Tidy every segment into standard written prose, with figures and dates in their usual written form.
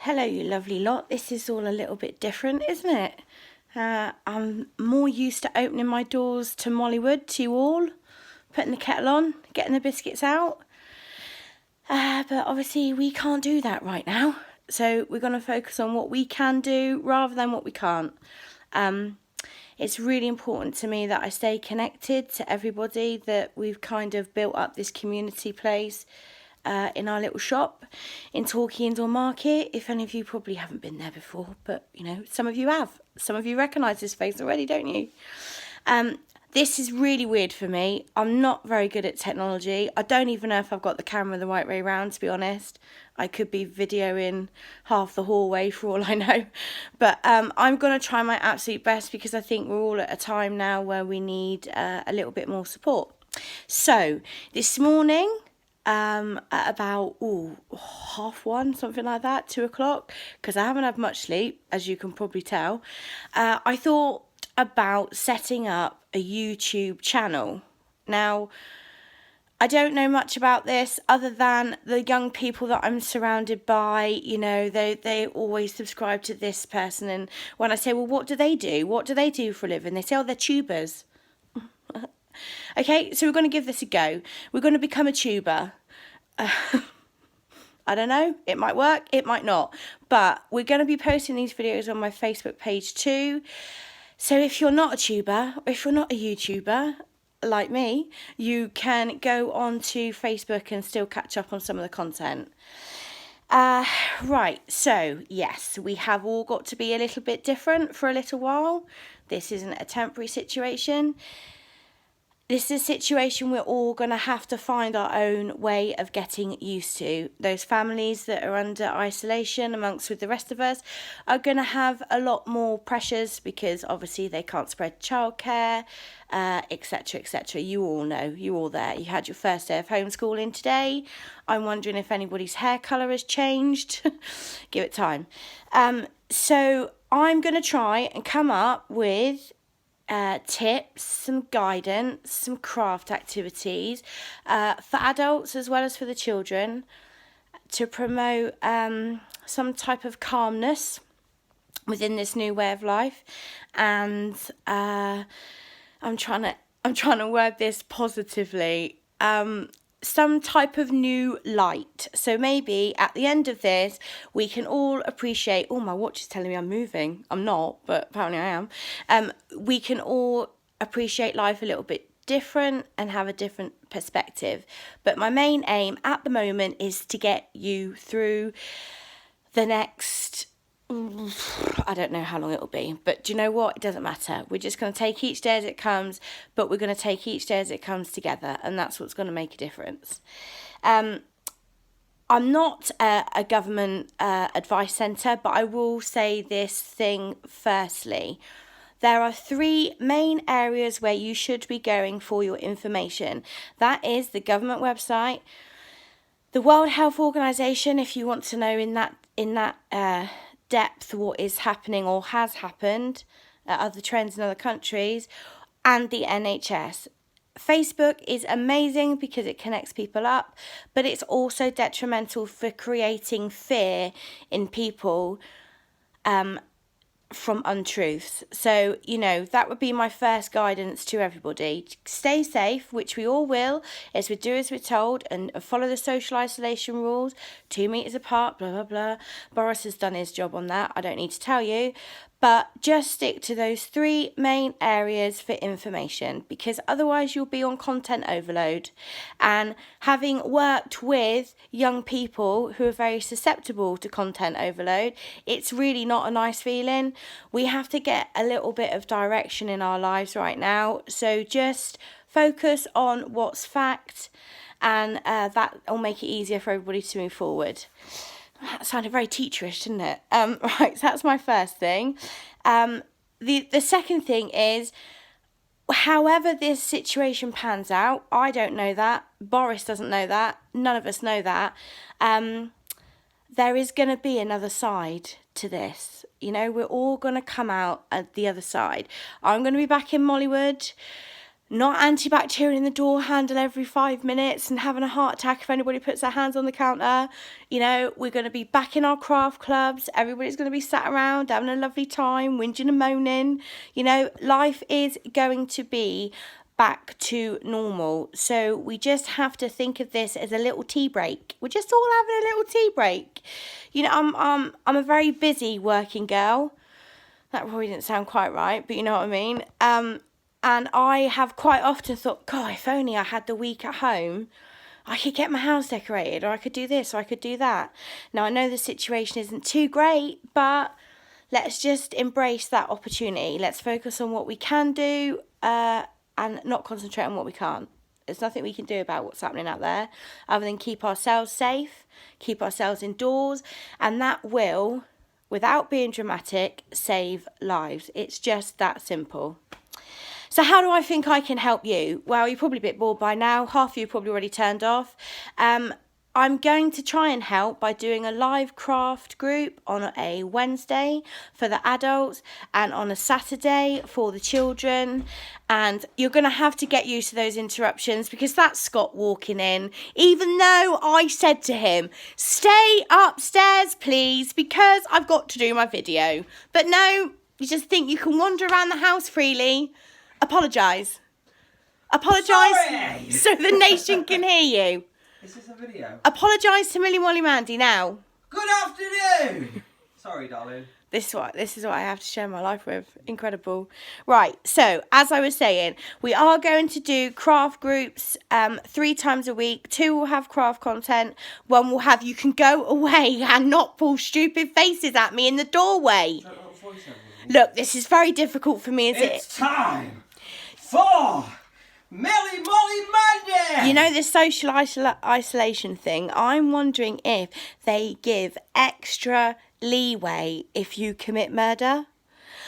Hello, you lovely lot. This is all a little bit different, isn't it? I'm more used to opening my doors to Mollywood, to you all, putting the kettle on, getting the biscuits out. But obviously we can't do that right now. So we're going to focus on what we can do rather than what we can't. It's really important to me that I stay connected to everybody, that we've kind of built up this community place in our little shop in Torquay Indoor Market. If any of you probably haven't been there before, but you know, some of you have. Some of you recognise this face already, don't you? This is really weird for me. I'm not very good at technology. I don't even know if I've got the camera the right way around, to be honest. I could be videoing half the hallway for all I know. But I'm going to try my absolute best because I think we're all at a time now where we need a little bit more support. So, this morning, at about 1:30, something like that, 2:00, because I haven't had much sleep, as you can probably tell, I thought about setting up a YouTube channel. Now, I don't know much about this other than the young people that I'm surrounded by. You know, they always subscribe to this person, and when I say, well, what do they do? What do they do for a living? They say, oh, they're tubers. Okay, so we're going to give this a go. We're going to become a tuber. I don't know, it might work, it might not. But we're going to be posting these videos on my Facebook page too. So if you're not a tuber, or if you're not a YouTuber, like me, you can go on to Facebook and still catch up on some of the content. Right, so yes, we have all got to be a little bit different for a little while. This isn't a temporary situation. This is a situation we're all going to have to find our own way of getting used to. Those families that are under isolation amongst with the rest of us are going to have a lot more pressures because obviously they can't spread childcare, etc., etc. You all know, you're all there. You had your first day of homeschooling today. I'm wondering if anybody's hair colour has changed. Give it time. So I'm going to try and come up with tips, some guidance, some craft activities for adults as well as for the children to promote some type of calmness within this new way of life. And I'm trying to word this positively. Some type of new light. So maybe at the end of this, we can all appreciate, oh, my watch is telling me I'm moving. I'm not, but apparently I am. We can all appreciate life a little bit different and have a different perspective. But my main aim at the moment is to get you through the next, I don't know how long it'll be, but do you know what? It doesn't matter. We're just going to take each day as it comes, but we're going to take each day as it comes together, and that's what's going to make a difference. I'm not a government advice centre, but I will say this thing firstly. There are 3 main areas where you should be going for your information. That is the government website, the World Health Organization, if you want to know in that depth what is happening or has happened, other trends in other countries, and the NHS. Facebook is amazing because it connects people up, but it's also detrimental for creating fear in people from untruths. So, you know, that would be my first guidance to everybody. Stay safe, which we all will, as we do as we're told, and follow the social isolation rules, 2 meters apart, blah, blah, blah. Boris has done his job on that, I don't need to tell you. But just stick to those 3 main areas for information, because otherwise you'll be on content overload. And having worked with young people who are very susceptible to content overload, it's really not a nice feeling. We have to get a little bit of direction in our lives right now. So just focus on what's fact, and that will make it easier for everybody to move forward. That sounded very teacherish, didn't it? Right, so that's my first thing. The second thing is, however this situation pans out, I don't know that, Boris doesn't know that, none of us know that, there is going to be another side to this. You know, we're all going to come out at the other side. I'm going to be back in Mollywood. not antibacterial in the door handle every 5 minutes and having a heart attack if anybody puts their hands on the counter. You know, we're going to be back in our craft clubs. Everybody's going to be sat around having a lovely time, whinging and moaning. You know, life is going to be back to normal. So we just have to think of this as a little tea break. We're just all having a little tea break. You know, I'm a very busy working girl. That probably didn't sound quite right, but you know what I mean. And I have quite often thought, God, if only I had the week at home, I could get my house decorated, or I could do this, or I could do that. Now, I know the situation isn't too great, but let's just embrace that opportunity. Let's focus on what we can do and not concentrate on what we can't. There's nothing we can do about what's happening out there other than keep ourselves safe, keep ourselves indoors, and that will, without being dramatic, save lives. It's just that simple. So how do I think I can help you? Well, you're probably a bit bored by now. Half of you probably already turned off. I'm going to try and help by doing a live craft group on a Wednesday for the adults and on a Saturday for the children. And you're going to have to get used to those interruptions because that's Scott walking in. Even though I said to him, stay upstairs, please, because I've got to do my video. But no, you just think you can wander around the house freely. Apologise so the nation can hear you. Is this a video? Apologise to Millie Molly Mandy now. Good afternoon! Sorry, darling. This is what I have to share my life with. Incredible. Right, so as I was saying, we are going to do craft groups 3 times a week. 2 will have craft content. 1 will have you can go away and not pull stupid faces at me in the doorway. Look, this is very difficult for me, is it? It's time for Millie Molly Mandy! You know this social isolation thing? I'm wondering if they give extra leeway if you commit murder.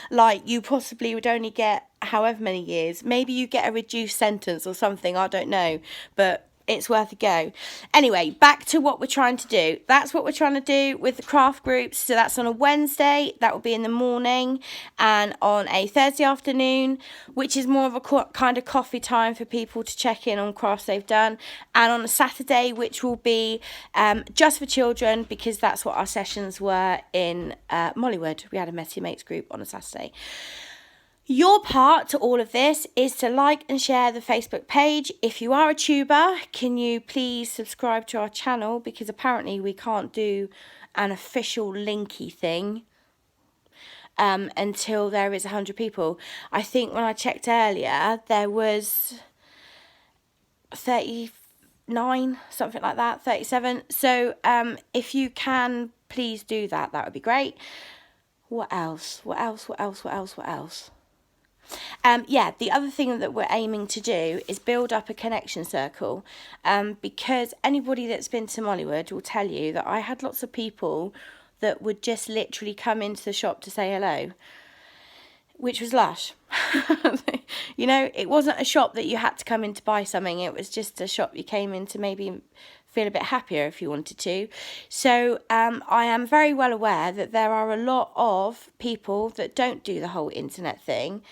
Like, you possibly would only get however many years. Maybe you get a reduced sentence or something, I don't know. But it's worth a go. Anyway, back to what we're trying to do. That's what we're trying to do with the craft groups. So that's on a Wednesday, that will be in the morning, and on a Thursday afternoon, which is more of a kind of coffee time for people to check in on crafts they've done, and on a Saturday, which will be just for children, because that's what our sessions were in Mollywood. We had a Messy Mates group on a Saturday. Your part to all of this is to like and share the Facebook page. If you are a tuber, can you please subscribe to our channel, because apparently we can't do an official linky thing until there is 100 people. I think when I checked earlier there was 39, something like that, 37. So if you can please do that, that would be great. What else? Yeah, the other thing that we're aiming to do is build up a connection circle, because anybody that's been to Mollywood will tell you that I had lots of people that would just literally come into the shop to say hello, which was lush. You know, it wasn't a shop that you had to come in to buy something. It was just a shop you came in to maybe feel a bit happier if you wanted to. So I am very well aware that there are a lot of people that don't do the whole internet thing.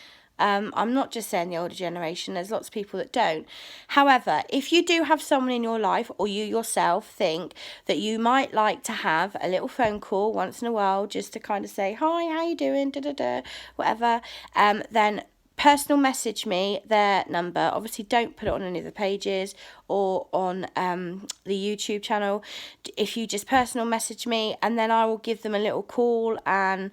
I'm not just saying the older generation, there's lots of people that don't. However, if you do have someone in your life, or you yourself think that you might like to have a little phone call once in a while just to kind of say, hi, how you doing, whatever, then personal message me their number. Obviously don't put it on any of the pages or on the YouTube channel. If you just personal message me, and then I will give them a little call, and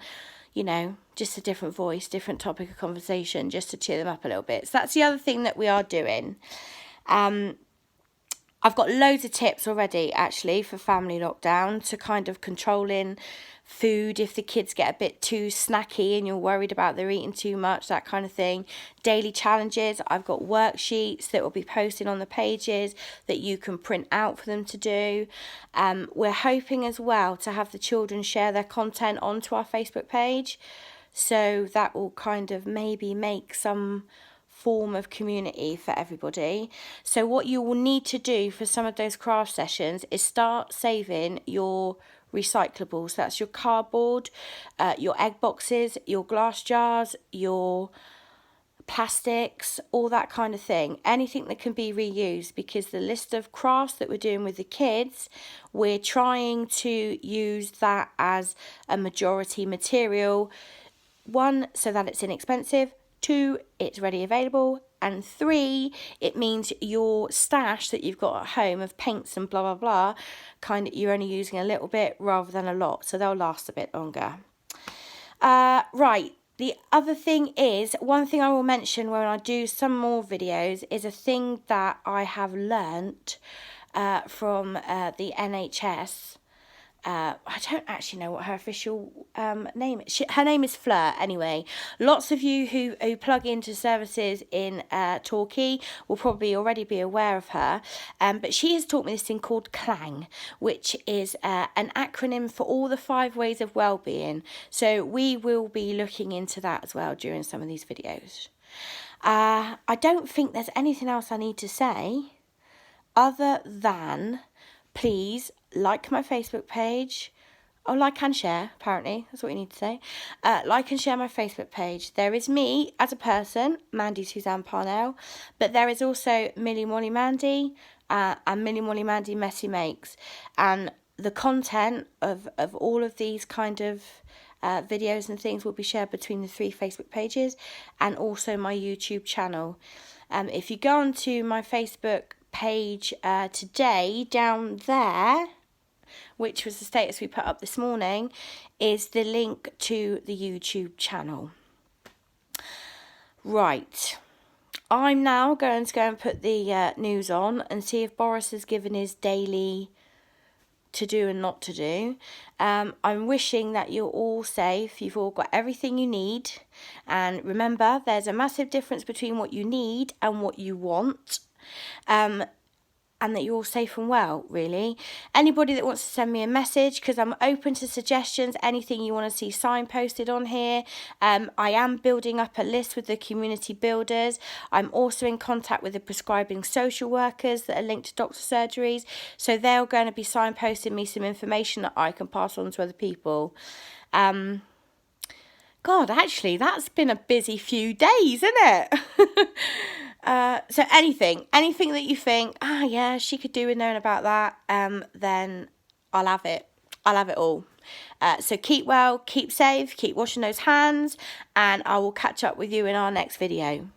you know, just a different voice, different topic of conversation, just to cheer them up a little bit. So that's the other thing that we are doing. I've got loads of tips already, actually, for family lockdown, to kind of controlling food if the kids get a bit too snacky and you're worried about they're eating too much, that kind of thing. Daily challenges. I've got worksheets that will be posted on the pages that you can print out for them to do. We're hoping as well to have the children share their content onto our Facebook page, so that will kind of maybe make some form of community for everybody. So what you will need to do for some of those craft sessions is start saving your recyclables. That's your cardboard, your egg boxes, your glass jars, your plastics, all that kind of thing. Anything that can be reused, because the list of crafts that we're doing with the kids, we're trying to use that as a majority material. 1, so that it's inexpensive. 2, it's ready available. And 3, it means your stash that you've got at home of paints and blah, blah, blah, kind of, you're only using a little bit rather than a lot. So they'll last a bit longer. Right. The other thing is, one thing I will mention when I do some more videos is a thing that I have learnt from the NHS. I don't actually know what her official name is. Her name is Fleur, anyway. Lots of you who plug into services in Torquay will probably already be aware of her. But she has taught me this thing called CLANG, which is an acronym for all the 5 ways of well-being. So we will be looking into that as well during some of these videos. I don't think there's anything else I need to say other than please like my Facebook page. Oh, like and share, apparently. That's what you need to say. Like and share my Facebook page. There is me as a person, Mandy Suzanne Parnell, but there is also Millie Molly Mandy and Millie Molly Mandy Messy Makes. And the content of all of these kind of videos and things will be shared between the 3 Facebook pages and also my YouTube channel. If you go onto my Facebook page today, down there, which was the status we put up this morning, is the link to the YouTube channel. Right, I'm now going to go and put the news on and see if Boris has given his daily to do and not to do. I'm wishing that you're all safe, you've all got everything you need, and remember, there's a massive difference between what you need and what you want. And that you're all safe and well, really. Anybody that wants to send me a message, because I'm open to suggestions, anything you want to see signposted on here. I am building up a list with the community builders. I'm also in contact with the prescribing social workers that are linked to doctor surgeries. So they're going to be signposting me some information that I can pass on to other people. God, actually, that's been a busy few days, isn't it? So anything that you think, yeah, she could do with knowing about that, then I'll have it. I'll have it all. So keep well, keep safe, keep washing those hands, and I will catch up with you in our next video.